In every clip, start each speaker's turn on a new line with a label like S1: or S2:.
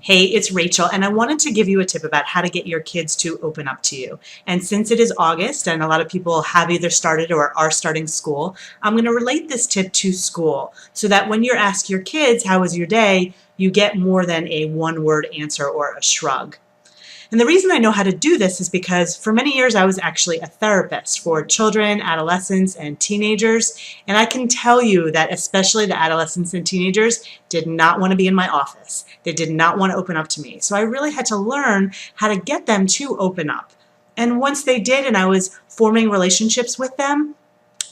S1: Hey, it's Rachel, and I wanted to give you a tip about how to get your kids to open up to you. And since it is August and a lot of people have either started or are starting school, I'm going to relate this tip to school so that when you're asked your kids, how was your day, you get more than a one-word answer or a shrug. And the reason I know how to do this is because for many years I was actually a therapist for children, adolescents, and teenagers. And I can tell you that especially the adolescents and teenagers did not want to be in my office. They did not want to open up to me. So I really had to learn how to get them to open up. And once they did and I was forming relationships with them,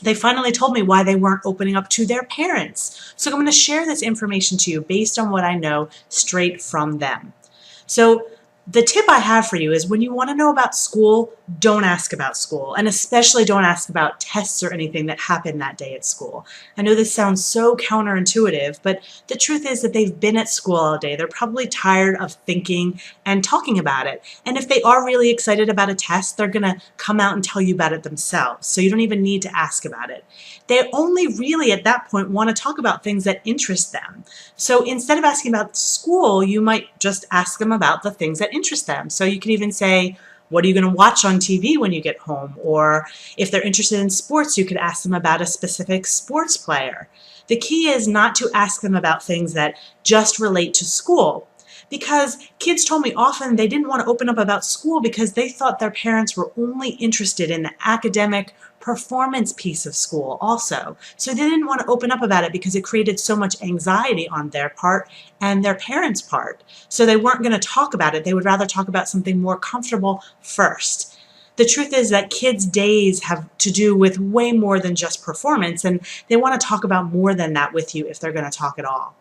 S1: they finally told me why they weren't opening up to their parents. So I'm going to share this information to you based on what I know straight from them. So the tip I have for you is when you want to know about school, don't ask about school, and especially don't ask about tests or anything that happened that day at school. I know this sounds so counterintuitive, but the truth is that they've been at school all day. They're probably tired of thinking and talking about it. And if they are really excited about a test, they're going to come out and tell you about it themselves. So you don't even need to ask about it. They only really at that point want to talk about things that interest them. So instead of asking about school, you might just ask them about the things that interest them. So you could even say, what are you going to watch on TV when you get home? Or if they're interested in sports, you could ask them about a specific sports player. The key is not to ask them about things that just relate to school. Because kids told me often they didn't want to open up about school because they thought their parents were only interested in the academic performance piece of school also. So they didn't want to open up about it because it created so much anxiety on their part and their parents' part. So they weren't going to talk about it. They would rather talk about something more comfortable first. The truth is that kids' days have to do with way more than just performance, and they want to talk about more than that with you if they're going to talk at all.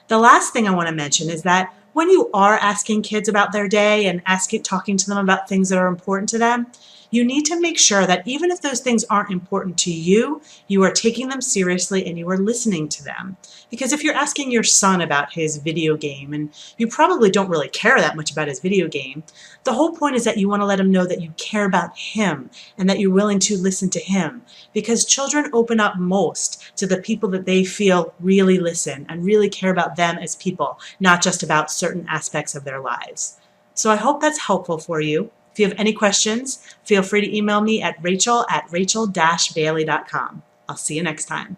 S1: The last thing I want to mention is that when you are asking kids about their day and talking to them about things that are important to them, you need to make sure that even if those things aren't important to you, you are taking them seriously and you are listening to them. Because if you're asking your son about his video game and you probably don't really care that much about his video game, the whole point is that you want to let him know that you care about him and that you're willing to listen to him. Because children open up most to the people that they feel really listen and really care about them as people, not just about certain aspects of their lives. So I hope that's helpful for you. If you have any questions, feel free to email me at rachel@rachel-bailey.com. I'll see you next time.